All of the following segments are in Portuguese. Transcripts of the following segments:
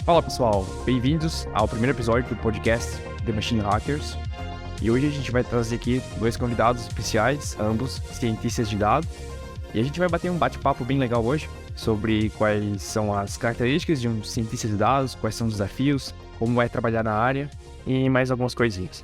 Fala pessoal, bem-vindos ao primeiro episódio do podcast The Machine Hackers. E hoje a gente vai trazer aqui dois convidados especiais, ambos cientistas de dados. E a gente vai bater um bate-papo bem legal hoje sobre quais são as características de um cientista de dados, quais são os desafios, como é trabalhar na área e mais algumas coisinhas.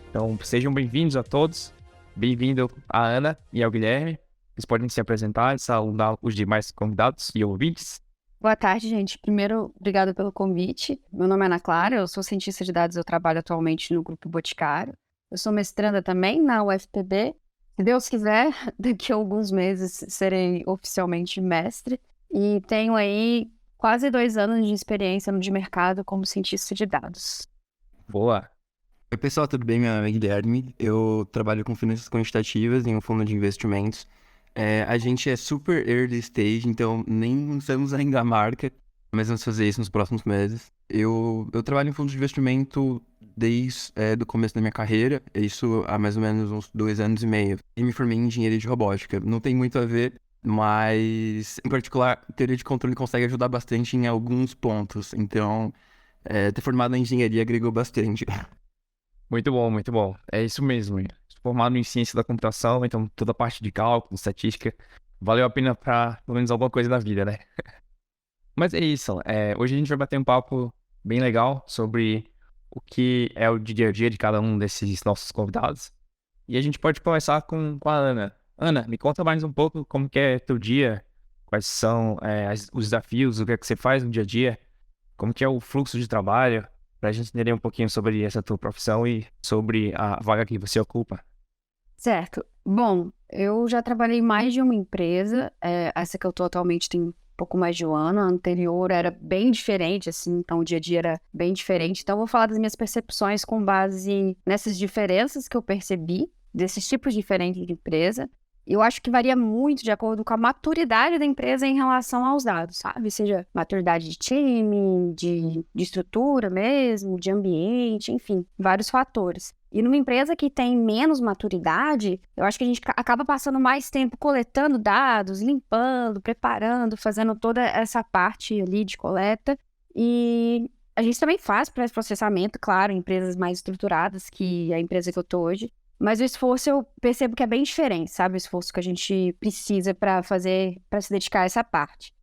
Então sejam bem-vindos a todos, bem-vindo a Ana e ao Guilherme. Vocês podem se apresentar e saudar os demais convidados e ouvintes. Boa tarde, gente. Primeiro, obrigada pelo convite. Meu nome é Ana Clara, eu sou cientista de dados, eu trabalho atualmente no Grupo Boticário. Eu sou mestranda também na UFPB. Se Deus quiser, daqui a alguns meses serei oficialmente mestre. E tenho aí quase 2 anos de experiência no de mercado como cientista de dados. Boa! Oi pessoal, tudo bem? Meu nome é Guilherme, eu trabalho com finanças quantitativas em um fundo de investimentos. A gente é super early stage, então nem usamos ainda a marca, mas vamos fazer isso nos próximos meses. Eu trabalho em fundo de investimento desde o começo da minha carreira, isso há mais ou menos uns 2 anos e meio. E me formei em engenharia de robótica. Não tem muito a ver, mas em particular, teoria de controle consegue ajudar bastante em alguns pontos. Então, ter formado em engenharia agregou bastante. Muito bom, muito bom. É isso mesmo. Sou formado em ciência da computação, então toda a parte de cálculo, estatística, valeu a pena para pelo menos alguma coisa na vida, né? Mas é isso. Hoje a gente vai bater um papo bem legal sobre o que é o dia a dia de cada um desses nossos convidados. E a gente pode começar com a Ana. Ana, me conta mais um pouco como que é teu dia, quais são os desafios, o que é que você faz no dia a dia, como que é o fluxo de trabalho, para a gente entender um pouquinho sobre essa tua profissão e sobre a vaga que você ocupa. Certo. Bom, eu já trabalhei em mais de uma empresa. Essa que eu tô atualmente tem um pouco mais de um ano. A anterior era bem diferente, assim, então o dia a dia era bem diferente. Então eu vou falar das minhas percepções com base nessas diferenças que eu percebi, desses tipos diferentes de empresa. Eu acho que varia muito de acordo com a maturidade da empresa em relação aos dados, sabe? Seja maturidade de time, de estrutura mesmo, de ambiente, enfim, vários fatores. E numa empresa que tem menos maturidade, eu acho que a gente acaba passando mais tempo coletando dados, limpando, preparando, fazendo toda essa parte ali de coleta. E a gente também faz pré-processamento, claro, em empresas mais estruturadas, que é a empresa que eu tô hoje. Mas o esforço eu percebo que é bem diferente, sabe? O esforço que a gente precisa para fazer, para se dedicar a essa parte.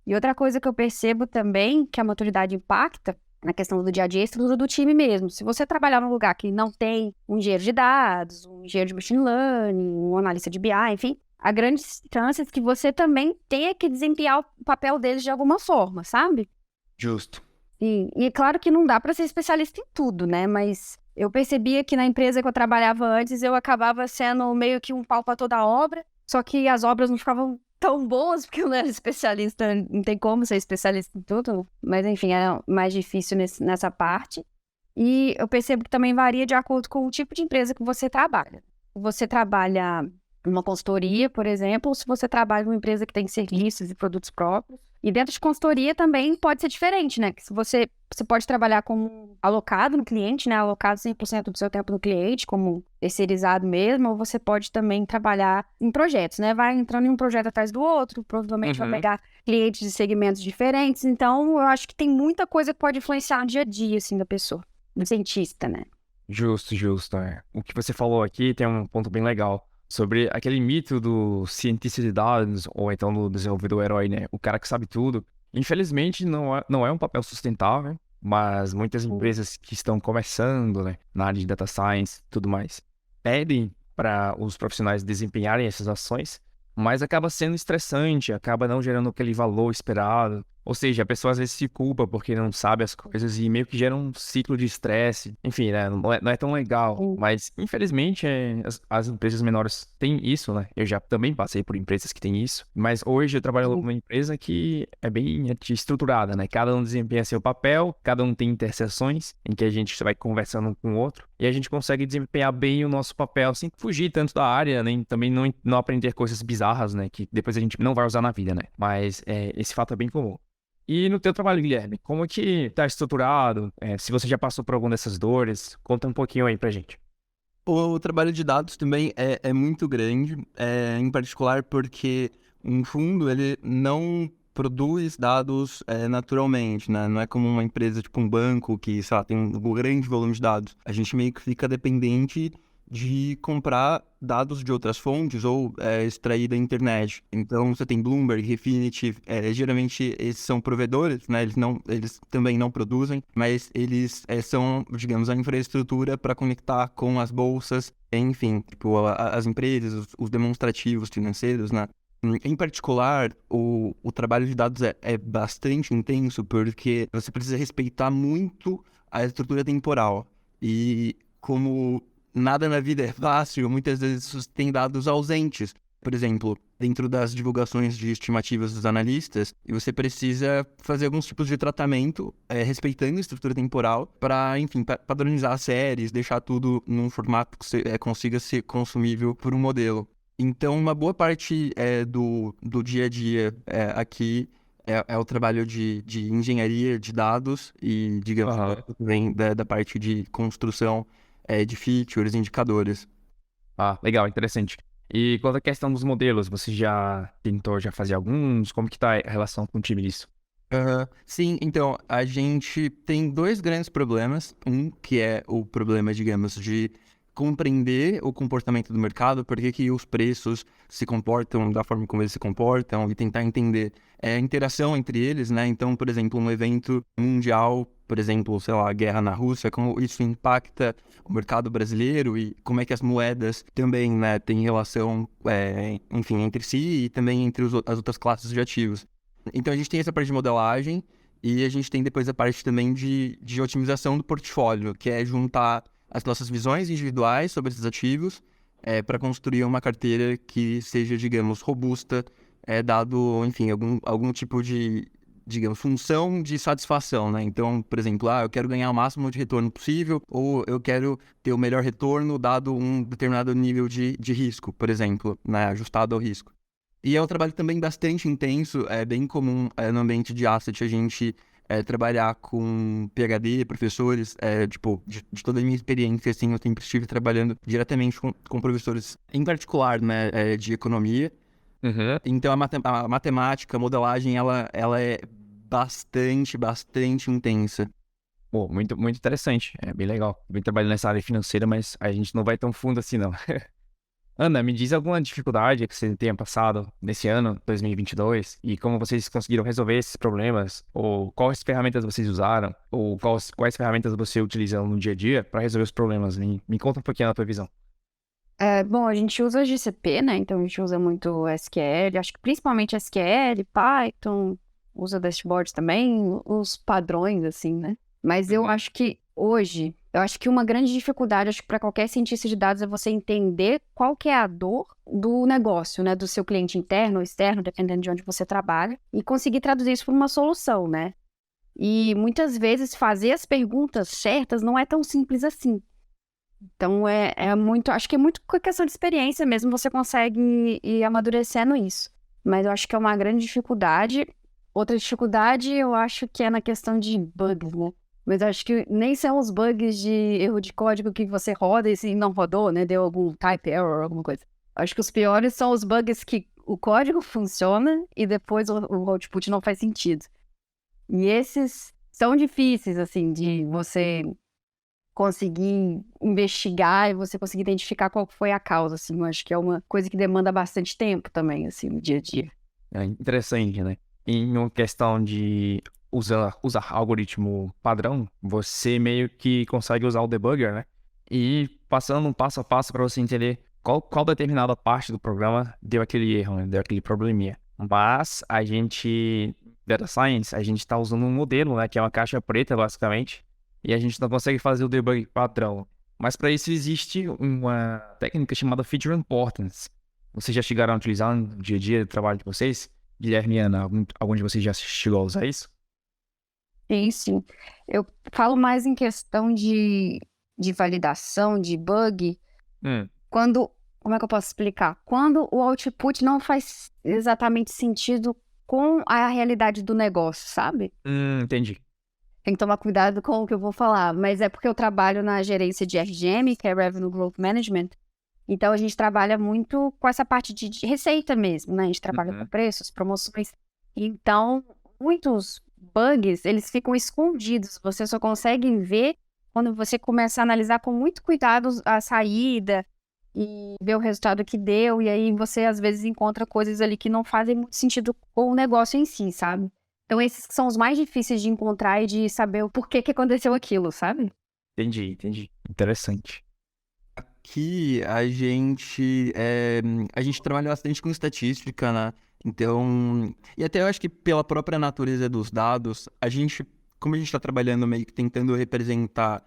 E outra coisa que eu percebo também, que a maturidade impacta na questão do dia a dia, é a estrutura do time mesmo. Se você trabalhar num lugar que não tem um engenheiro de dados, um engenheiro de machine learning, um analista de BI, enfim, há grandes chances que você também tenha que desempenhar o papel deles de alguma forma, sabe? Justo. E é claro que não dá para ser especialista em tudo, né? Mas eu percebia que na empresa que eu trabalhava antes, eu acabava sendo meio que um pau para toda a obra, só que as obras não ficavam tão boas, porque eu não era especialista, não tem como ser especialista em tudo, mas enfim, é mais difícil nessa parte. E eu percebo que também varia de acordo com o tipo de empresa que você trabalha. Você trabalha numa consultoria, por exemplo, ou se você trabalha numa empresa que tem serviços e produtos próprios. E dentro de consultoria também pode ser diferente, né? Que se você pode trabalhar como alocado no cliente, né? Alocado 100% do seu tempo no cliente, como terceirizado mesmo, ou você pode também trabalhar em projetos, né? Vai entrando em um projeto atrás do outro, provavelmente vai pegar clientes de segmentos diferentes. Então, eu acho que tem muita coisa que pode influenciar no dia a dia, assim, da pessoa, do cientista, né? Justo. O que você falou aqui tem um ponto bem legal sobre aquele mito do cientista de dados ou então do desenvolvedor herói, né? O cara que sabe tudo. Infelizmente, não é um papel sustentável, mas muitas empresas que estão começando, né, na área de data science e tudo mais, pedem para os profissionais desempenharem essas ações, mas acaba sendo estressante, acaba não gerando aquele valor esperado. Ou seja, a pessoa às vezes se culpa porque não sabe as coisas e meio que gera um ciclo de estresse. Enfim, né? Não é tão legal. Mas, infelizmente, as empresas menores têm isso, né? Eu já também passei por empresas que têm isso. Mas hoje eu trabalho numa empresa que é bem estruturada, né? Cada um desempenha seu papel, cada um tem interseções em que a gente vai conversando um com o outro. E a gente consegue desempenhar bem o nosso papel sem fugir tanto da área, nem também não aprender coisas bizarras, né? Que depois a gente não vai usar na vida, né? Mas esse fato é bem comum. E no teu trabalho, Guilherme, como é que tá estruturado? Se você já passou por alguma dessas dores, conta um pouquinho aí pra gente. O trabalho de dados também é muito grande, em particular porque um fundo ele não produz dados naturalmente, né? Não é como uma empresa, tipo um banco, que, sei lá, tem um grande volume de dados. A gente meio que fica dependente de comprar dados de outras fontes ou extrair da internet. Então, você tem Bloomberg, Refinitiv, geralmente esses são provedores, né? Eles também não produzem, mas eles são, digamos, a infraestrutura para conectar com as bolsas, enfim, tipo, as empresas, os demonstrativos financeiros, né? Em particular, o trabalho de dados é bastante intenso porque você precisa respeitar muito a estrutura temporal. E como nada na vida é fácil, muitas vezes você tem dados ausentes. Por exemplo, dentro das divulgações de estimativas dos analistas, e você precisa fazer alguns tipos de tratamento, respeitando a estrutura temporal, para, enfim, padronizar as séries, deixar tudo num formato que consiga ser consumível por um modelo. Então, uma boa parte do dia a dia aqui é o trabalho de engenharia de dados e, digamos, Aham. também da parte de construção de features, indicadores. Ah, legal, interessante. E quanto à questão dos modelos, você já tentou já fazer alguns? Como que tá a relação com o time disso? Aham. Sim, então, a gente tem dois grandes problemas. Um, que é o problema, digamos, de compreender o comportamento do mercado, por que que os preços se comportam da forma como eles se comportam, e tentar entender a interação entre eles, né? Então, por exemplo, um evento mundial, por exemplo, sei lá, a guerra na Rússia, como isso impacta o mercado brasileiro e como é que as moedas também, né, têm relação, enfim, entre si e também entre as outras classes de ativos. Então a gente tem essa parte de modelagem e a gente tem depois a parte também de otimização do portfólio, que é juntar as nossas visões individuais sobre esses ativos para construir uma carteira que seja, digamos, robusta, dado, enfim, algum tipo de, digamos, função de satisfação, né? Então, por exemplo, eu quero ganhar o máximo de retorno possível ou eu quero ter o melhor retorno dado um determinado nível de risco, por exemplo, né? Ajustado ao risco. E é um trabalho também bastante intenso, é bem comum no ambiente de asset a gente trabalhar com PhD, professores, tipo, de toda a minha experiência, assim, eu sempre estive trabalhando diretamente com professores, em particular, né, de economia. Uhum. Então a matemática, a modelagem, ela é bastante intensa. Pô, muito, muito interessante. É bem legal. Eu vim trabalhando nessa área financeira, mas a gente não vai tão fundo assim, não. Ana, me diz alguma dificuldade que você tenha passado nesse ano, 2022, e como vocês conseguiram resolver esses problemas, ou quais ferramentas vocês usaram, ou quais ferramentas você utiliza no dia a dia para resolver os problemas. Me conta um pouquinho da tua visão. Bom, a gente usa GCP, né? Então a gente usa muito SQL, acho que principalmente SQL, Python, usa dashboards também, os padrões, assim, né? Mas eu Uhum. acho que hoje, eu acho que uma grande dificuldade, acho que para qualquer cientista de dados é você entender qual que é a dor do negócio, né? Do seu cliente interno ou externo, dependendo de onde você trabalha, e conseguir traduzir isso para uma solução, né? E muitas vezes fazer as perguntas certas não é tão simples assim. Então, é muito, acho que é muito questão de experiência mesmo, você consegue ir amadurecendo isso. Mas eu acho que é uma grande dificuldade. Outra dificuldade, eu acho que é na questão de bugs, né? Mas eu acho que nem são os bugs de erro de código que você roda e se não rodou, né? Deu algum type error, alguma coisa. Acho que os piores são os bugs que o código funciona e depois o output não faz sentido. E esses são difíceis, assim, de você conseguir investigar e você conseguir identificar qual foi a causa, assim. Eu acho que é uma coisa que demanda bastante tempo também, assim, no dia a dia. É interessante, né? Em uma questão de usar algoritmo padrão, você meio que consegue usar o debugger, né? E passando um passo a passo para você entender qual determinada parte do programa deu aquele erro, né? Deu aquele probleminha. Mas a gente, Data Science, a gente está usando um modelo, né? Que é uma caixa preta, basicamente. E a gente não consegue fazer o debug padrão. Mas para isso existe uma técnica chamada Feature Importance. Vocês já chegaram a utilizar no dia a dia do trabalho de vocês? Guilherme e Ana, algum de vocês já chegou a usar isso? Sim, sim. Eu falo mais em questão de validação, de bug, Hum, quando, como é que eu posso explicar? Quando o output não faz exatamente sentido com a realidade do negócio, sabe? entendi. Tem que tomar cuidado com o que eu vou falar, mas é porque eu trabalho na gerência de RGM, que é Revenue Growth Management. Então, a gente trabalha muito com essa parte de receita mesmo, né? A gente trabalha com Uhum. preços, promoções. Então, muitos bugs, eles ficam escondidos. Você só consegue ver quando você começa a analisar com muito cuidado a saída e ver o resultado que deu. E aí você, às vezes, encontra coisas ali que não fazem muito sentido com o negócio em si, sabe? Então, esses são os mais difíceis de encontrar e de saber o porquê que aconteceu aquilo, sabe? Entendi. Interessante. Que a gente trabalha bastante com estatística, né? Então, e até eu acho que pela própria natureza dos dados, como a gente está trabalhando meio que tentando representar,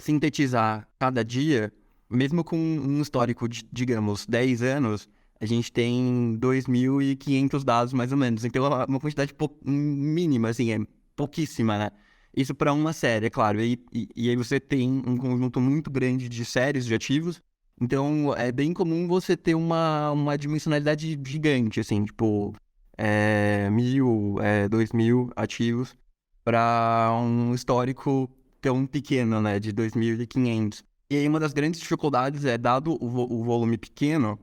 sintetizar cada dia, mesmo com um histórico de, digamos, 10 anos, a gente tem 2.500 dados mais ou menos. Então, é uma quantidade mínima, assim, é pouquíssima, né? Isso para uma série, é claro. E aí você tem um conjunto muito grande de séries de ativos. Então, é bem comum você ter uma dimensionalidade gigante, assim, tipo, 1.000, 2.000 ativos para um histórico tão pequeno, né, de 2.500. E aí uma das grandes dificuldades é, dado o volume pequeno,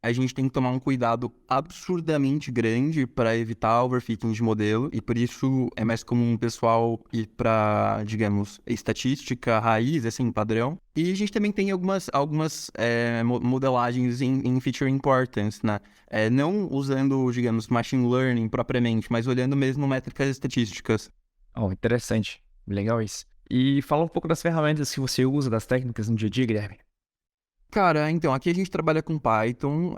a gente tem que tomar um cuidado absurdamente grande para evitar overfitting de modelo, e por isso é mais comum o pessoal ir para, digamos, estatística raiz, assim, padrão. E a gente também tem algumas modelagens em feature importance, né? Não usando, digamos, machine learning propriamente, mas olhando mesmo métricas estatísticas. Oh, interessante. Legal isso. E fala um pouco das ferramentas que você usa, das técnicas no dia a dia, Guilherme. Cara, então, aqui a gente trabalha com Python,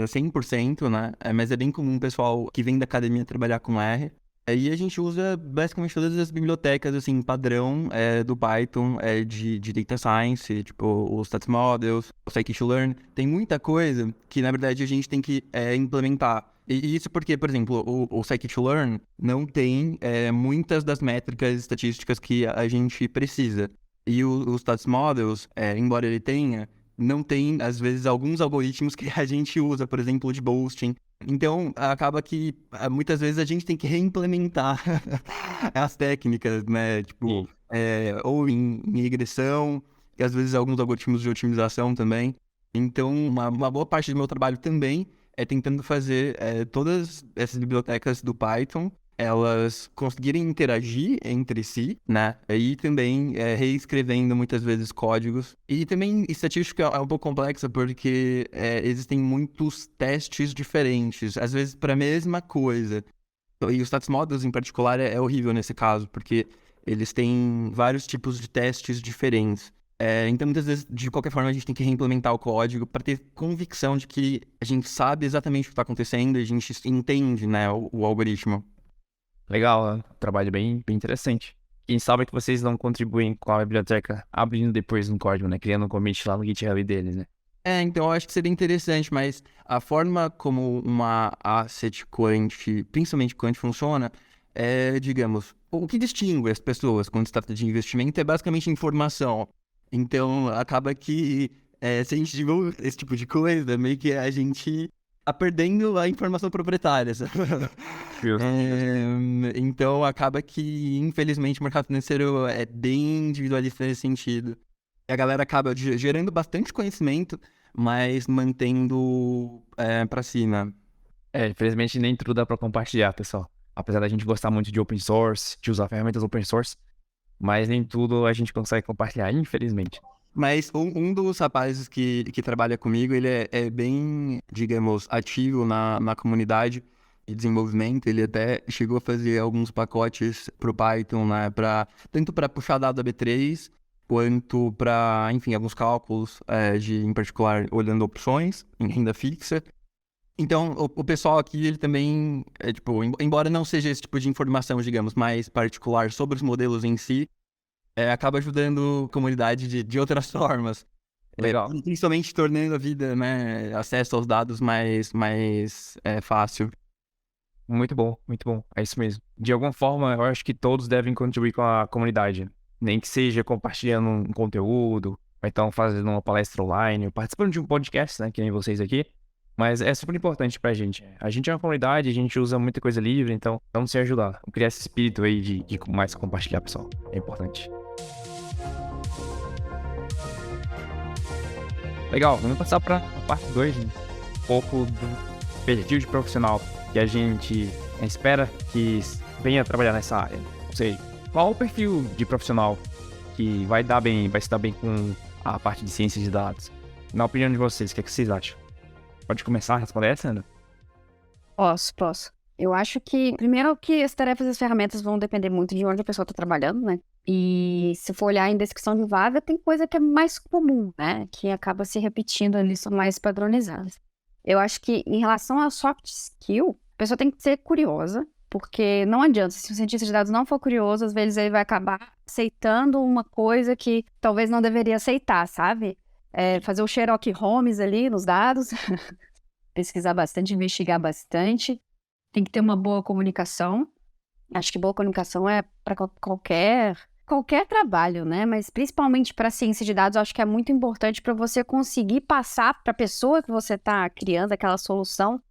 100%, né? Mas é bem comum o pessoal que vem da academia trabalhar com R. Aí a gente usa basicamente todas as bibliotecas, assim, padrão do Python, de Data Science, tipo, os Stats Models, o Scikit-Learn. Tem muita coisa que, na verdade, a gente tem que implementar. E isso porque, por exemplo, o Scikit-Learn não tem muitas das métricas estatísticas que a gente precisa. E os Stats Models, embora ele tenha, não tem, às vezes, alguns algoritmos que a gente usa, por exemplo, de boosting. Então, acaba que muitas vezes a gente tem que reimplementar as técnicas, né? Tipo, ou em regressão, e às vezes alguns algoritmos de otimização também. Então, uma boa parte do meu trabalho também é tentando fazer todas essas bibliotecas do Python elas conseguirem interagir entre si, né? E também reescrevendo muitas vezes códigos. E também estatística é um pouco complexa porque existem muitos testes diferentes, às vezes para a mesma coisa. E os stats models em particular é horrível nesse caso, porque eles têm vários tipos de testes diferentes. Então, muitas vezes, de qualquer forma, a gente tem que reimplementar o código para ter convicção de que a gente sabe exatamente o que está acontecendo e a gente entende, né, o algoritmo. Legal, trabalho bem interessante. Quem sabe que vocês não contribuem com a biblioteca abrindo depois um código, né? Criando um commit lá no GitHub deles, né? Então eu acho que seria interessante, mas a forma como uma asset quant, principalmente quant, funciona digamos, o que distingue as pessoas quando se trata de investimento é basicamente informação. Então acaba que se a gente divulga esse tipo de coisa, meio que a gente tá perdendo a informação proprietária, sabe? Justo. Então acaba que, infelizmente, o mercado financeiro é bem individualista nesse sentido. E a galera acaba gerando bastante conhecimento, mas mantendo pra si, né? Infelizmente nem tudo dá pra compartilhar, pessoal. Apesar da gente gostar muito de open source, de usar ferramentas open source, mas nem tudo a gente consegue compartilhar, infelizmente. Mas um dos rapazes que trabalha comigo, ele é bem, digamos, ativo na comunidade de desenvolvimento. Ele até chegou a fazer alguns pacotes pro Python, né? Tanto para puxar dado da B3, quanto para, enfim, alguns cálculos, em particular, olhando opções em renda fixa. Então, o pessoal aqui, ele também, tipo, embora não seja esse tipo de informação, digamos, mais particular sobre os modelos em si, acaba ajudando a comunidade de outras formas. Legal. Principalmente tornando a vida, né, acesso aos dados mais fácil. Muito bom, muito bom. É isso mesmo. De alguma forma, eu acho que todos devem contribuir com a comunidade. Nem que seja compartilhando um conteúdo, ou então fazendo uma palestra online, ou participando de um podcast, né, que nem vocês aqui. Mas é super importante pra gente. A gente é uma comunidade, a gente usa muita coisa livre, então vamos se ajudar. Criar esse espírito aí de mais compartilhar, pessoal. É importante. Legal, vamos passar pra parte 2, né? Um pouco do perfil de profissional que a gente espera que venha trabalhar nessa área? Ou seja, qual o perfil de profissional que vai se dar bem com a parte de ciência de dados? Na opinião de vocês, o que vocês acham? Pode começar a responder essa, Ana? Posso. Eu acho que, primeiro, que as tarefas e as ferramentas vão depender muito de onde a pessoa está trabalhando, né? E se for olhar em descrição de vaga, tem coisa que é mais comum, né? Que acaba se repetindo ali, são mais padronizadas. Eu acho que, em relação ao soft skill, a pessoa tem que ser curiosa, porque não adianta, se o cientista de dados não for curioso, às vezes ele vai acabar aceitando uma coisa que talvez não deveria aceitar, sabe? Fazer o Sherlock Holmes ali nos dados, pesquisar bastante, investigar bastante. Tem que ter uma boa comunicação. Acho que boa comunicação é para qualquer trabalho, né? Mas principalmente para ciência de dados, eu acho que é muito importante para você conseguir passar para a pessoa que você está criando aquela solução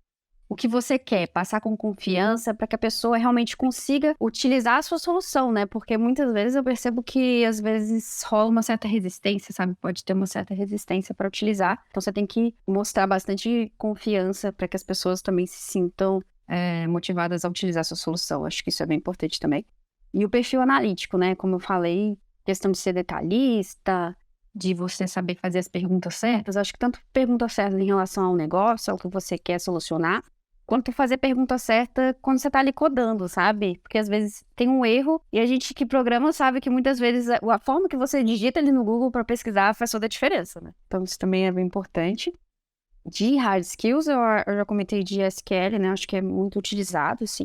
o que você quer, passar com confiança para que a pessoa realmente consiga utilizar a sua solução, né? Porque muitas vezes eu percebo que às vezes rola uma certa resistência, sabe? Pode ter uma certa resistência para utilizar. Então você tem que mostrar bastante confiança para que as pessoas também se sintam motivadas a utilizar a sua solução. Acho que isso é bem importante também. E o perfil analítico, né? Como eu falei, questão de ser detalhista, de você saber fazer as perguntas certas. Acho que tanto pergunta certa em relação ao negócio, ao que você quer solucionar, quanto fazer pergunta certa quando você tá ali codando, sabe? Porque às vezes tem um erro e a gente que programa sabe que muitas vezes a forma que você digita ali no Google para pesquisar faz toda a diferença, né? Então isso também é bem importante. De hard skills, eu já comentei de SQL, né? Acho que é muito utilizado, sim.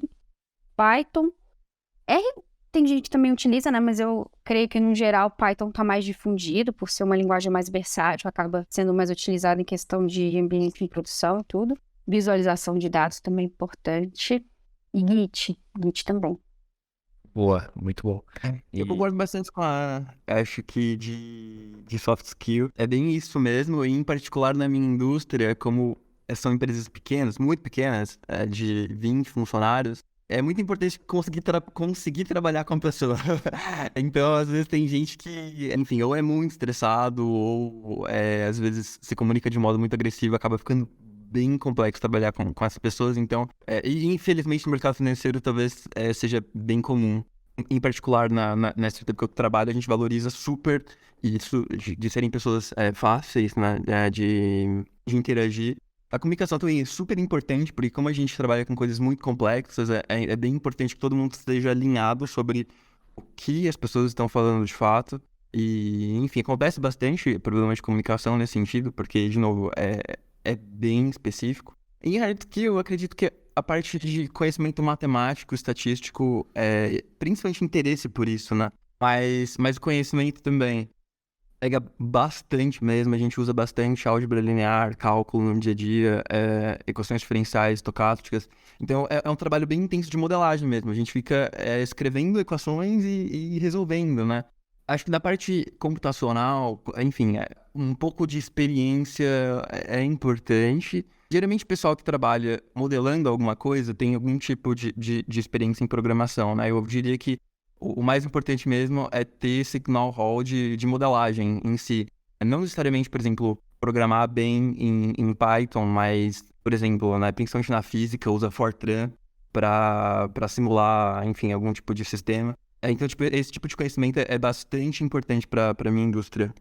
Python. R tem gente que também utiliza, né? Mas eu creio que, no geral, Python tá mais difundido por ser uma linguagem mais versátil, acaba sendo mais utilizada em questão de ambiente de produção e tudo. Visualização de dados também é importante. E Git também. Boa, muito bom. Eu concordo bastante com a Ana. Acho que de soft skill é bem isso mesmo, e em particular na minha indústria, como são empresas pequenas, muito pequenas, de 20 funcionários, é muito importante conseguir trabalhar com a pessoa. Então, às vezes tem gente que, enfim, ou é muito estressado, ou às vezes se comunica de modo muito agressivo, acaba ficando bem complexo trabalhar com essas pessoas. Então, e infelizmente no mercado financeiro talvez seja bem comum. Em particular, nessa equipe que eu trabalho, a gente valoriza super isso de serem pessoas fáceis, né, de interagir. A comunicação também é super importante, porque como a gente trabalha com coisas muito complexas, é bem importante que todo mundo esteja alinhado sobre o que as pessoas estão falando de fato. E, enfim, acontece bastante problema de comunicação nesse sentido, porque, de novo, é bem específico. Em hard skill, eu acredito que a parte de conhecimento matemático, estatístico, principalmente interesse por isso, né? Mas o conhecimento também pega bastante mesmo, a gente usa bastante álgebra linear, cálculo no dia a dia, equações diferenciais, estocásticas. Então, é um trabalho bem intenso de modelagem mesmo. A gente fica escrevendo equações e resolvendo, né? Acho que na parte computacional, enfim, um pouco de experiência é importante. Geralmente o pessoal que trabalha modelando alguma coisa tem algum tipo de experiência em programação, né? Eu diria que o mais importante mesmo é ter esse know-how de modelagem em si. Não necessariamente, por exemplo, programar bem em Python, mas, por exemplo, né, principalmente na física, usa Fortran para simular, enfim, algum tipo de sistema. Então, tipo, esse tipo de conhecimento é bastante importante para a minha indústria.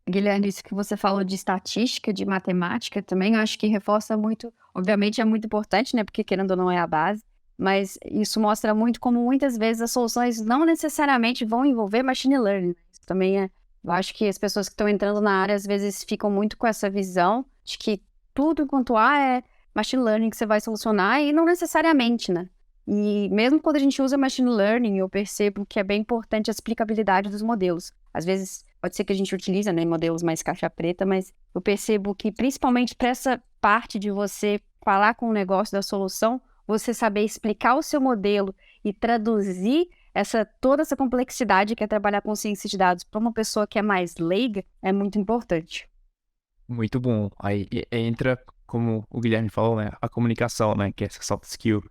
Guilherme, isso que você falou de estatística, de matemática também, eu acho que reforça muito, obviamente é muito importante, né, porque querendo ou não é a base, mas isso mostra muito como muitas vezes as soluções não necessariamente vão envolver machine learning. Isso também eu acho que as pessoas que estão entrando na área às vezes ficam muito com essa visão de que tudo enquanto é machine learning que você vai solucionar e não necessariamente, né? E mesmo quando a gente usa machine learning, eu percebo que é bem importante a explicabilidade dos modelos. Às vezes, pode ser que a gente utilize, né, modelos mais caixa preta, mas eu percebo que principalmente para essa parte de você falar com o negócio da solução, você saber explicar o seu modelo e traduzir toda essa complexidade que é trabalhar com ciência de dados para uma pessoa que é mais leiga, é muito importante. Muito bom. Aí entra, como o Guilherme falou, né, a comunicação, né, que é essa soft skill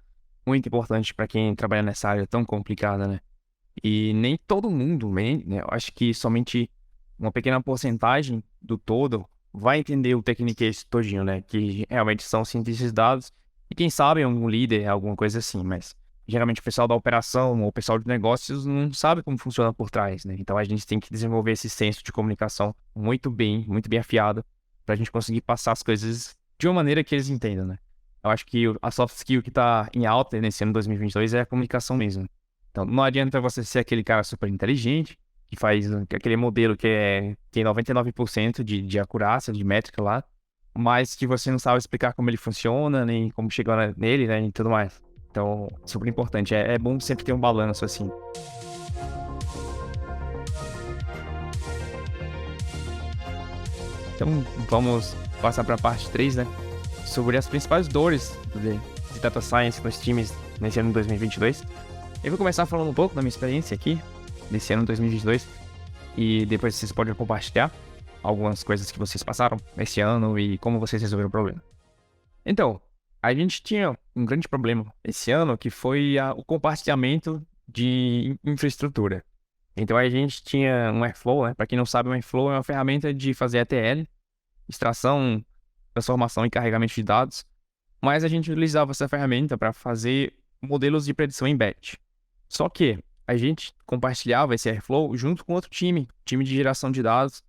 muito importante para quem trabalha nessa área tão complicada, né? E nem todo mundo, né? Eu acho que somente uma pequena porcentagem do todo vai entender o Techniquez todinho, né? Que realmente são cientistas de dados E quem sabe um líder, alguma coisa assim, mas geralmente o pessoal da operação ou o pessoal de negócios não sabe como funciona por trás, né? Então a gente tem que desenvolver esse senso de comunicação muito bem afiado, para a gente conseguir passar as coisas de uma maneira que eles entendam, né? Eu acho que a soft skill que tá em alta nesse ano 2022 é a comunicação mesmo. Então não adianta você ser aquele cara super inteligente, que faz aquele modelo tem 99% de acurácia, de métrica lá, mas que você não sabe explicar como ele funciona, nem como chegou nele, né, e tudo mais. Então, super importante. É bom sempre ter um balanço, assim. Então, vamos passar para a parte 3, né? Sobre as principais dores de Data Science nos times nesse ano de 2022. Eu vou começar falando um pouco da minha experiência aqui, nesse ano de 2022, e depois vocês podem compartilhar algumas coisas que vocês passaram nesse ano e como vocês resolveram o problema. Então, a gente tinha um grande problema esse ano, que foi o compartilhamento de infraestrutura. Então, a gente tinha um Airflow, né? Para quem não sabe, o Airflow é uma ferramenta de fazer ETL, extração, transformação e carregamento de dados, mas a gente utilizava essa ferramenta para fazer modelos de predição em batch. Só que a gente compartilhava esse Airflow junto com outro time de geração de dados.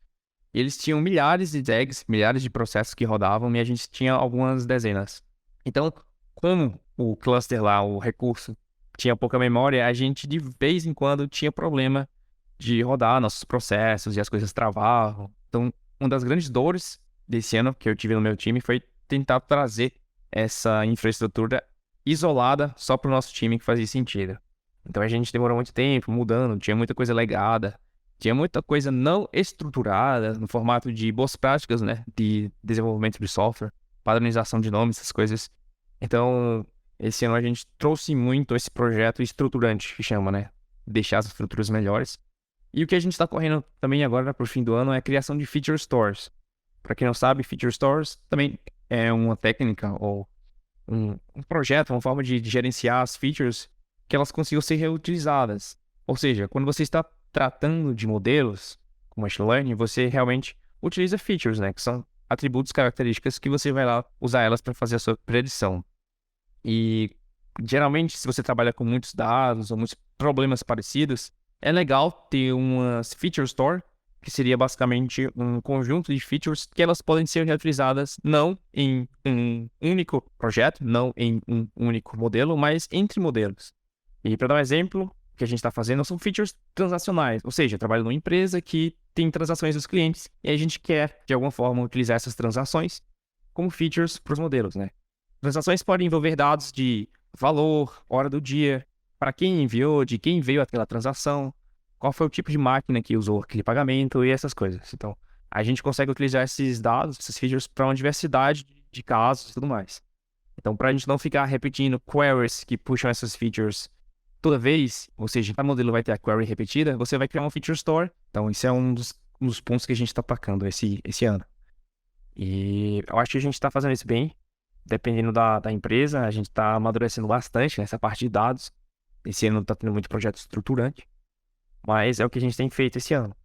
E eles tinham milhares de tags, milhares de processos que rodavam, e a gente tinha algumas dezenas. Então, como o cluster lá, o recurso, tinha pouca memória, a gente de vez em quando tinha problema de rodar nossos processos e as coisas travavam. Então, uma das grandes dores desse ano que eu tive no meu time foi tentar trazer essa infraestrutura isolada só para o nosso time que fazia sentido. Então, a gente demorou muito tempo mudando, tinha muita coisa legada. Tinha muita coisa não estruturada no formato de boas práticas, né? De desenvolvimento de software, padronização de nomes, essas coisas. Então, esse ano a gente trouxe muito esse projeto estruturante, que chama, né? Deixar as estruturas melhores. E o que a gente está correndo também agora para o fim do ano é a criação de feature stores. Para quem não sabe, feature stores também é uma técnica ou um projeto, uma forma de gerenciar as features que elas consigam ser reutilizadas. Ou seja, quando você está tratando de modelos com machine learning, você realmente utiliza features, né? Que são atributos, características que você vai lá usar elas para fazer a sua predição. E geralmente, se você trabalha com muitos dados ou muitos problemas parecidos, é legal ter uma feature store, que seria basicamente um conjunto de features que elas podem ser reutilizadas não em um único projeto, não em um único modelo, mas entre modelos. E para dar um exemplo, o que a gente está fazendo são features transacionais, ou seja, eu trabalho numa empresa que tem transações dos clientes e a gente quer, de alguma forma, utilizar essas transações como features para os modelos, né? Transações podem envolver dados de valor, hora do dia, para quem enviou, de quem veio aquela transação, qual foi o tipo de máquina que usou aquele pagamento e essas coisas. Então, a gente consegue utilizar esses dados, esses features, para uma diversidade de casos e tudo mais. Então, para a gente não ficar repetindo queries que puxam essas features toda vez, ou seja, cada modelo vai ter a query repetida, você vai criar um feature store. Então, isso é um dos pontos que a gente está atacando esse ano. E eu acho que a gente está fazendo isso bem, dependendo da empresa. A gente está amadurecendo bastante nessa parte de dados. Esse ano está tendo muito projeto estruturante, mas é o que a gente tem feito esse ano.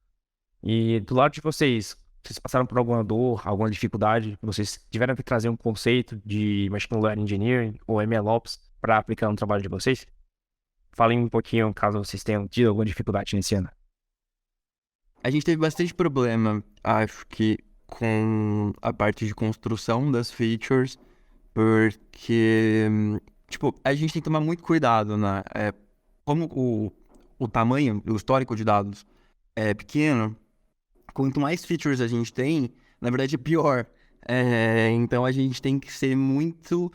E do lado de vocês passaram por alguma dor, alguma dificuldade? Vocês tiveram que trazer um conceito de Machine Learning Engineering ou MLOps para aplicar no trabalho de vocês? Falem um pouquinho, caso vocês tenham tido alguma dificuldade nesse ano. A gente teve bastante problema, acho que, com a parte de construção das features, porque, tipo, a gente tem que tomar muito cuidado, né? Como o tamanho, o histórico de dados é pequeno, quanto mais features a gente tem, na verdade é pior. Então a gente tem que ser muito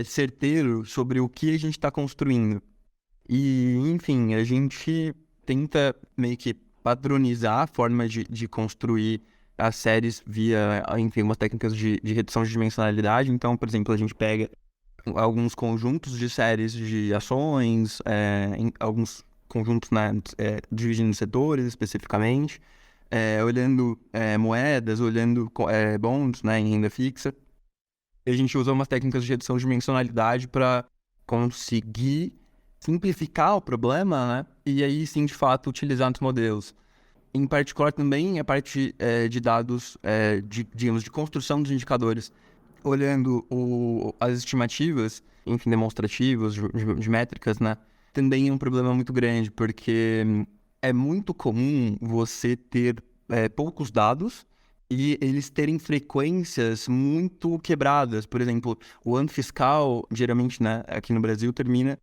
certeiro sobre o que a gente está construindo. E, enfim, a gente tenta meio que padronizar a forma de construir as séries via, enfim, umas técnicas de redução de dimensionalidade. Então, por exemplo, a gente pega alguns conjuntos de séries de ações, alguns conjuntos, né, dividindo em setores especificamente, olhando moedas, olhando bonds, né, em renda fixa. E a gente usa umas técnicas de redução de dimensionalidade para conseguir simplificar o problema, né? E aí sim, de fato, utilizar nos modelos. Em particular também a parte de dados, digamos, de construção dos indicadores. olhando as estimativas, enfim, demonstrativas, de métricas, né? Também é um problema muito grande, porque é muito comum você ter poucos dados e eles terem frequências muito quebradas. Por exemplo, o ano fiscal, geralmente, né, aqui no Brasil, termina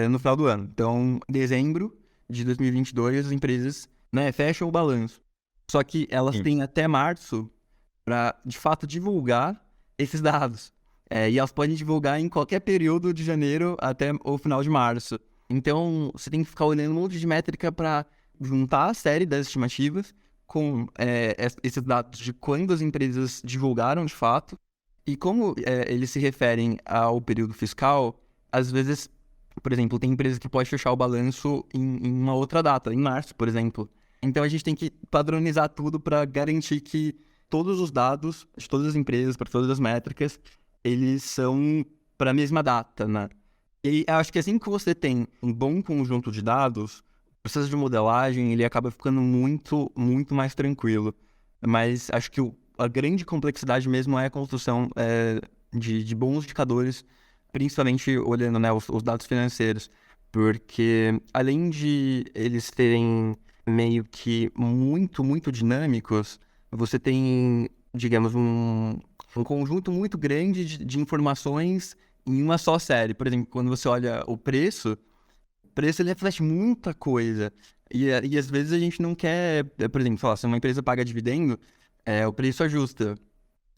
no final do ano. Então, em dezembro de 2022, as empresas, né, fecham o balanço. Só que elas Sim. têm até março para, de fato, divulgar esses dados. E elas podem divulgar em qualquer período de janeiro até o final de março. Então, você tem que ficar olhando um monte de métrica para juntar a série das estimativas com esses dados de quando as empresas divulgaram de fato. E como eles se referem ao período fiscal, às vezes, por exemplo, tem empresa que pode fechar o balanço em uma outra data, em março, por exemplo. Então, a gente tem que padronizar tudo para garantir que todos os dados de todas as empresas, para todas as métricas, eles são para a mesma data, né? E eu acho que assim que você tem um bom conjunto de dados, o processo de modelagem, ele acaba ficando muito, muito mais tranquilo. Mas acho que a grande complexidade mesmo é a construção de bons indicadores, principalmente olhando, né, os dados financeiros. Porque além de eles terem meio que muito, muito dinâmicos, você tem, digamos, um conjunto muito grande de informações em uma só série. Por exemplo, quando você olha o preço ele reflete muita coisa. E às vezes a gente não quer, por exemplo, falar, se uma empresa paga dividendo, o preço ajusta.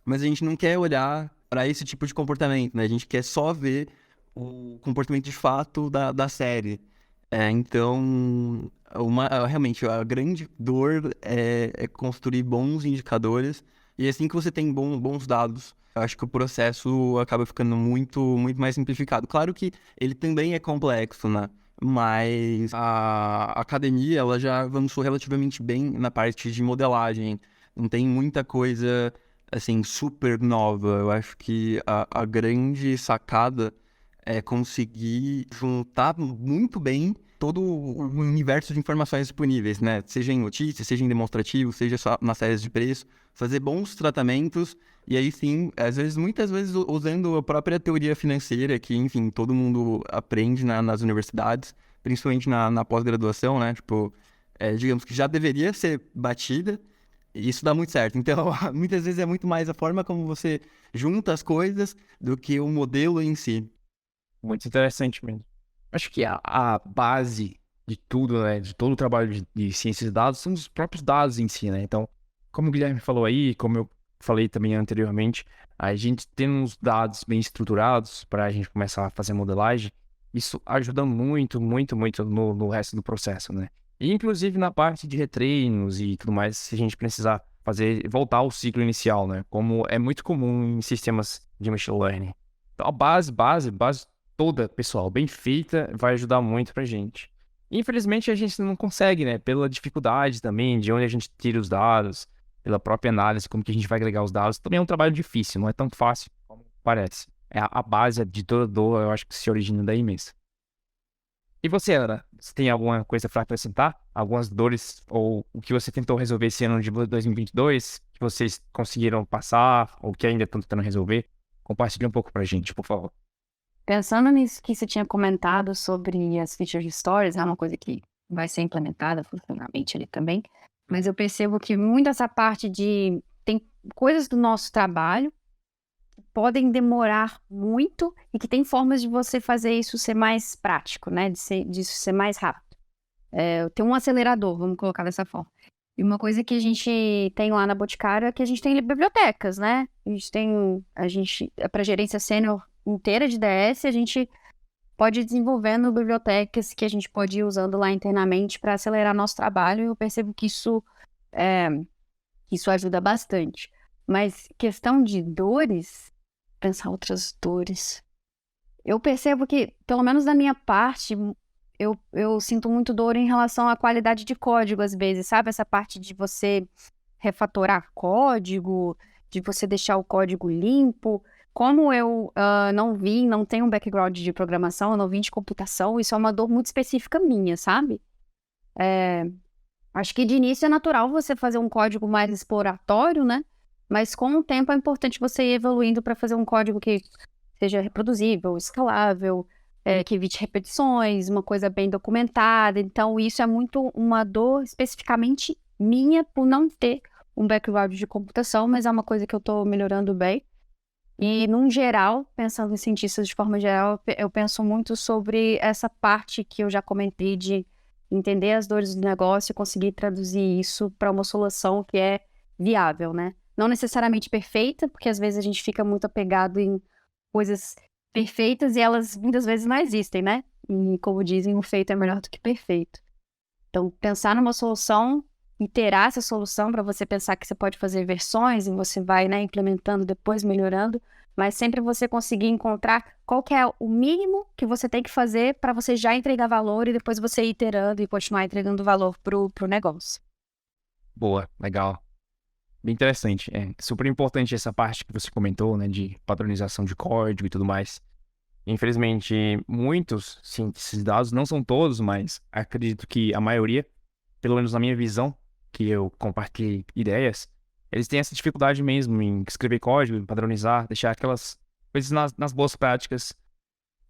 Mas a gente não quer olhar para esse tipo de comportamento, né? A gente quer só ver o comportamento de fato da série. Então, realmente, a grande dor é construir bons indicadores. E assim que você tem bons dados, eu acho que o processo acaba ficando muito, muito mais simplificado. Claro que ele também é complexo, né? Mas a academia, ela já avançou relativamente bem na parte de modelagem. Não tem muita coisa, assim, super nova. Eu acho que a grande sacada é conseguir juntar muito bem todo o universo de informações disponíveis, né? Seja em notícias, seja em demonstrativo, seja só nas séries de preço, fazer bons tratamentos e aí sim, muitas vezes usando a própria teoria financeira que, enfim, todo mundo aprende nas universidades, principalmente na pós-graduação, né? Tipo, digamos que já deveria ser batida e isso dá muito certo. Então, muitas vezes é muito mais a forma como você junta as coisas do que o modelo em si. Muito interessante mesmo. Acho que a base de tudo, né, de todo o trabalho de ciência de dados são os próprios dados em si, né? Então, como o Guilherme falou aí, como eu falei também anteriormente, a gente tendo uns dados bem estruturados para a gente começar a fazer modelagem, isso ajuda muito, muito, muito no resto do processo, né? E inclusive na parte de retreinos e tudo mais, se a gente precisar voltar ao ciclo inicial, né? Como é muito comum em sistemas de machine learning. Então, a base toda, pessoal, bem feita, vai ajudar muito pra gente. Infelizmente, a gente não consegue, né? Pela dificuldade também, de onde a gente tira os dados, pela própria análise, como que a gente vai agregar os dados. Também é um trabalho difícil, não é tão fácil como parece. A base de toda dor, eu acho que se origina daí mesmo. E você, Ana, você tem alguma coisa para acrescentar? Algumas dores ou o que você tentou resolver esse ano de 2022, que vocês conseguiram passar ou que ainda estão tentando resolver? Compartilhe um pouco pra gente, por favor. Pensando nisso que você tinha comentado sobre as features de stories, é uma coisa que vai ser implementada futuramente ali também, mas eu percebo que muito essa parte tem coisas do nosso trabalho que podem demorar muito e que tem formas de você fazer isso ser mais prático, né? Disso ser mais rápido. Tem um acelerador, vamos colocar dessa forma. E uma coisa que a gente tem lá na Boticário é que a gente tem bibliotecas, né? Para gerência sênior inteira de DS, a gente pode ir desenvolvendo bibliotecas que a gente pode ir usando lá internamente para acelerar nosso trabalho. E eu percebo que isso ajuda bastante. Mas questão de dores, pensar outras dores. Eu percebo que, pelo menos da minha parte, eu sinto muito dor em relação à qualidade de código, às vezes, sabe? Essa parte de você refatorar código, de você deixar o código limpo. Como eu não tenho um background de programação, eu não vim de computação, isso é uma dor muito específica minha, sabe? Acho que de início é natural você fazer um código mais exploratório, né? Mas com o tempo é importante você ir evoluindo para fazer um código que seja reproduzível, escalável, que evite repetições, uma coisa bem documentada. Então, isso é muito uma dor especificamente minha por não ter um background de computação, mas é uma coisa que eu estou melhorando bem. E, num geral, pensando em cientistas de forma geral, eu penso muito sobre essa parte que eu já comentei de entender as dores do negócio e conseguir traduzir isso para uma solução que é viável, né? Não necessariamente perfeita, porque às vezes a gente fica muito apegado em coisas perfeitas e elas muitas vezes não existem, né? E como dizem, o feito é melhor do que perfeito. Então, pensar numa solução, iterar essa solução para você pensar que você pode fazer versões e você vai, né, implementando depois, melhorando, mas sempre você conseguir encontrar qual que é o mínimo que você tem que fazer para você já entregar valor e depois você ir iterando e continuar entregando valor pro negócio. Boa, legal. Bem interessante. É super importante essa parte que você comentou, né, de padronização de código e tudo mais. Infelizmente, muitos cientistas de dados, não são todos, mas acredito que a maioria, pelo menos na minha visão, que eu compartilhei ideias, eles têm essa dificuldade mesmo em escrever código, em padronizar, deixar aquelas coisas nas boas práticas,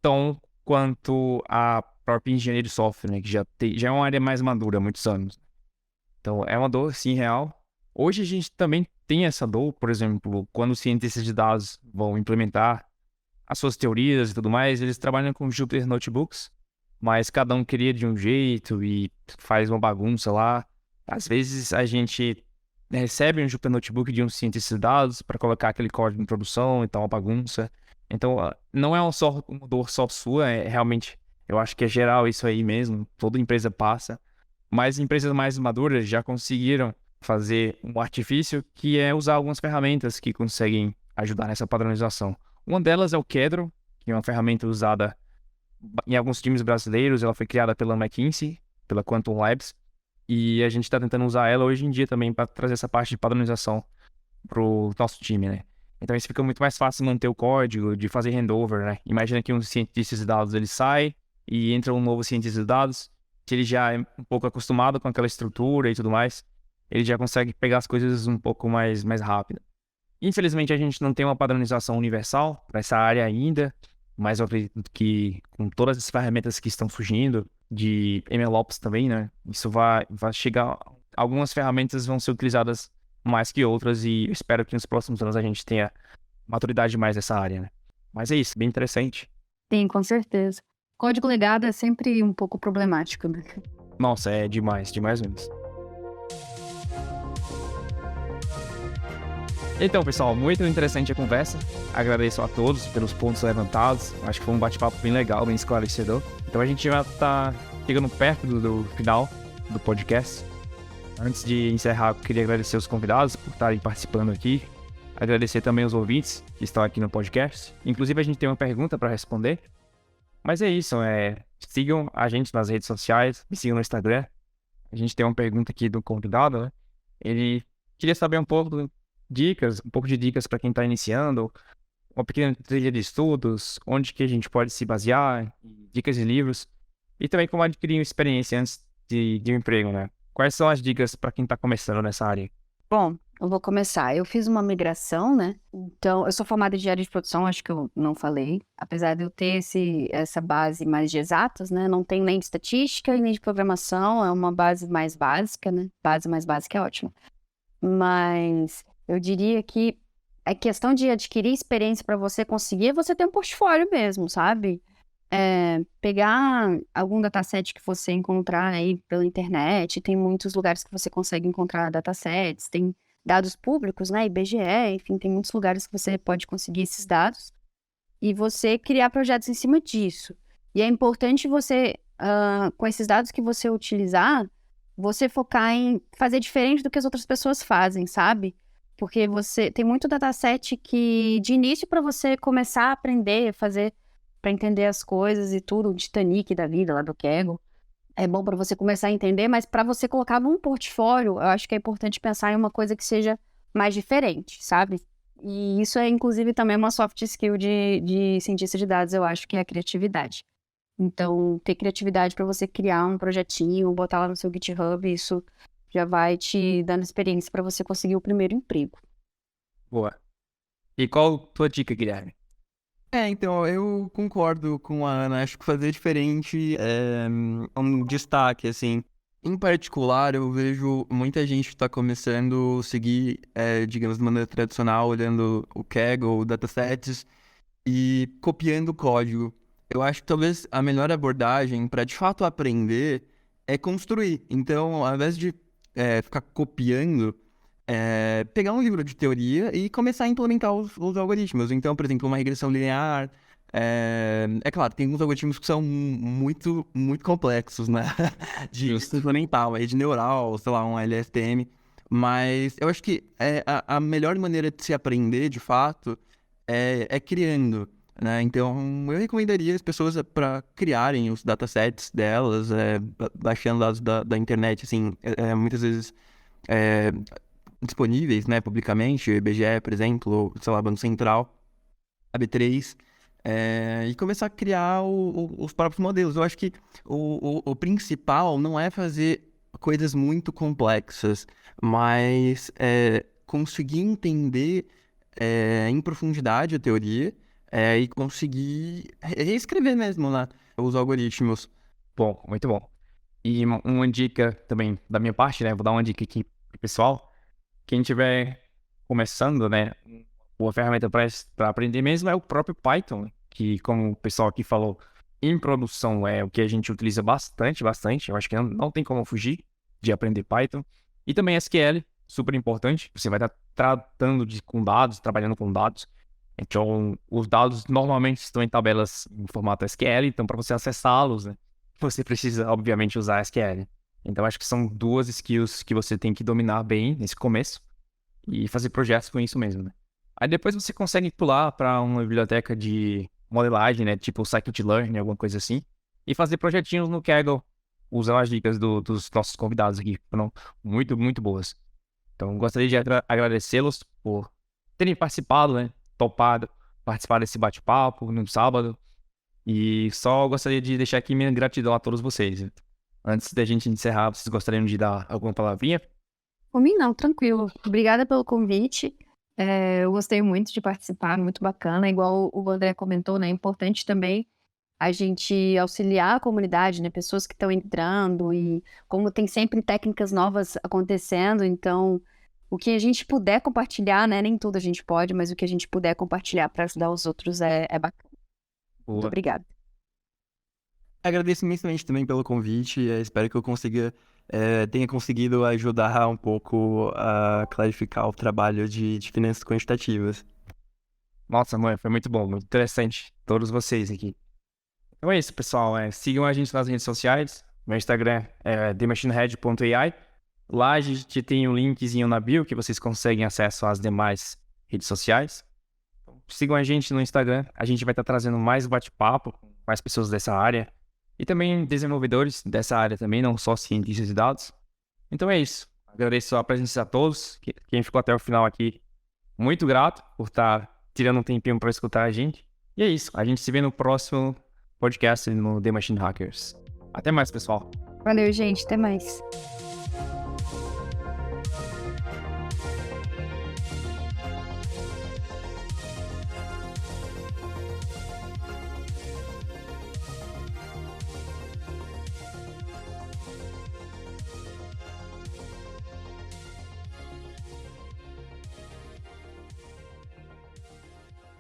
tão quanto a própria engenharia de software, né, que já é uma área mais madura há muitos anos. Então, é uma dor, sim, real. Hoje a gente também tem essa dor, por exemplo, quando os cientistas de dados vão implementar as suas teorias e tudo mais, eles trabalham com Jupyter Notebooks, mas cada um cria de um jeito e faz uma bagunça lá. Às vezes a gente recebe um Jupyter Notebook de um cientista de dados para colocar aquele código em produção e tal, uma bagunça. Então, não é uma dor só sua, é realmente, eu acho que é geral isso aí mesmo, toda empresa passa. Mas empresas mais maduras já conseguiram fazer um artifício que é usar algumas ferramentas que conseguem ajudar nessa padronização. Uma delas é o Kedro, que é uma ferramenta usada em alguns times brasileiros. Ela foi criada pela McKinsey, pela Quantum Labs, e a gente está tentando usar ela hoje em dia também para trazer essa parte de padronização para o nosso time, né? Então isso fica muito mais fácil manter o código, de fazer handover, né? Imagina que um cientista de dados ele sai e entra um novo cientista de dados, que ele já é um pouco acostumado com aquela estrutura e tudo mais, ele já consegue pegar as coisas um pouco mais rápido. Infelizmente, a gente não tem uma padronização universal para essa área ainda, mas eu acredito que com todas as ferramentas que estão surgindo, de MLOps também, né? Isso vai chegar. Algumas ferramentas vão ser utilizadas mais que outras e eu espero que nos próximos anos a gente tenha maturidade mais nessa área, né? Mas é isso, bem interessante. Sim, com certeza. Código legado é sempre um pouco problemático, né? Nossa, é demais mesmo. Então, pessoal, muito interessante a conversa. Agradeço a todos pelos pontos levantados. Acho que foi um bate-papo bem legal, bem esclarecedor. Então a gente já está chegando perto do final do podcast. Antes de encerrar, eu queria agradecer os convidados por estarem participando aqui. Agradecer também os ouvintes que estão aqui no podcast. Inclusive, a gente tem uma pergunta para responder. Mas é isso, sigam a gente nas redes sociais, me sigam no Instagram. A gente tem uma pergunta aqui do convidado, né? Ele queria saber um pouco de dicas para quem está iniciando, uma pequena trilha de estudos, onde que a gente pode se basear, dicas de livros, e também como adquirir uma experiência antes de um emprego, né? Quais são as dicas para quem está começando nessa área? Bom, eu vou começar. Eu fiz uma migração, né? Então, eu sou formada em engenharia de produção, acho que eu não falei. Apesar de eu ter essa base mais de exatas, né? Não tem nem de estatística e nem de programação, é uma base mais básica, né? Base mais básica é ótima. Mas eu diria que a questão de adquirir experiência para você conseguir é você ter um portfólio mesmo, sabe? Pegar algum dataset que você encontrar aí pela internet, tem muitos lugares que você consegue encontrar datasets, tem dados públicos, né, IBGE, enfim, tem muitos lugares que você pode conseguir esses dados e você criar projetos em cima disso. E é importante você, com esses dados que você utilizar, você focar em fazer diferente do que as outras pessoas fazem, sabe? Porque você tem muito dataset que, de início, para você começar a aprender, fazer para entender as coisas e tudo, o Titanic da vida, lá do Kaggle, é bom para você começar a entender, mas para você colocar num portfólio, eu acho que é importante pensar em uma coisa que seja mais diferente, sabe? E isso é, inclusive, também uma soft skill de cientista de dados, eu acho que é a criatividade. Então, ter criatividade para você criar um projetinho, botar lá no seu GitHub, isso já vai te dando experiência para você conseguir o primeiro emprego. Boa. E qual a tua dica, Guilherme? Então, eu concordo com a Ana. Acho que fazer diferente é um destaque, assim. Em particular, eu vejo muita gente que está começando a seguir, digamos, de maneira tradicional, olhando o Kaggle, o datasets e copiando o código. Eu acho que talvez a melhor abordagem para de fato aprender é construir. Então, ao invés de ficar copiando, pegar um livro de teoria e começar a implementar os algoritmos. Então, por exemplo, uma regressão linear. É claro, tem alguns algoritmos que são muito, muito complexos, né? De Justo. implementar, uma rede neural, sei lá, um LSTM. Mas eu acho que a melhor maneira de se aprender, de fato, é criando, né? Então, eu recomendaria as pessoas para criarem os datasets delas, baixando dados da internet, assim, muitas vezes é, disponíveis, né, publicamente, o IBGE, por exemplo, ou, sei lá, Banco Central, a B3, e começar a criar os próprios modelos. Eu acho que o principal não é fazer coisas muito complexas, mas conseguir entender em profundidade a teoria e conseguir reescrever mesmo, né, os algoritmos. Bom, muito bom. E uma dica também da minha parte, né? Vou dar uma dica aqui pro pessoal. Quem estiver começando, né? Uma boa ferramenta para aprender mesmo é o próprio Python, que, como o pessoal aqui falou, em produção é o que a gente utiliza bastante, bastante. Eu acho que não tem como fugir de aprender Python. E também SQL, super importante. Você vai estar tratando com dados, trabalhando com dados. Então, os dados normalmente estão em tabelas em formato SQL, então para você acessá-los, né, você precisa, obviamente, usar SQL. Então, acho que são duas skills que você tem que dominar bem nesse começo e fazer projetos com isso mesmo, né? Aí depois você consegue pular para uma biblioteca de modelagem, né, tipo Scikit-learn, alguma coisa assim, e fazer projetinhos no Kaggle, usando as dicas dos nossos convidados aqui, que foram muito, muito boas. Então, gostaria de agradecê-los por terem participado, né? Topado participar desse bate-papo no sábado. E só gostaria de deixar aqui minha gratidão a todos vocês, né? Antes da gente encerrar, vocês gostariam de dar alguma palavrinha? Por mim, não, tranquilo. Obrigada pelo convite. Eu gostei muito de participar, muito bacana. Igual o André comentou, né? É importante também a gente auxiliar a comunidade, né? Pessoas que estão entrando e como tem sempre técnicas novas acontecendo, então o que a gente puder compartilhar, né? Nem tudo a gente pode, mas o que a gente puder compartilhar para ajudar os outros é bacana. Muito Boa. obrigada. Agradeço imensamente também pelo convite. Espero que eu tenha conseguido ajudar um pouco a clarificar o trabalho de finanças quantitativas. Nossa, mãe, foi muito bom, muito interessante. Todos vocês aqui. Então é isso, pessoal. Sigam a gente nas redes sociais. Meu Instagram é themachinehead.ai. Lá a gente tem um linkzinho na bio que vocês conseguem acesso às demais redes sociais. Sigam a gente no Instagram. A gente vai estar trazendo mais bate-papo com mais pessoas dessa área. E também desenvolvedores dessa área também, não só cientistas de dados. Então é isso. Agradeço a presença a todos. Quem ficou até o final aqui, muito grato por estar tirando um tempinho para escutar a gente. E é isso. A gente se vê no próximo podcast no The Machine Hackers. Até mais, pessoal. Valeu, gente. Até mais.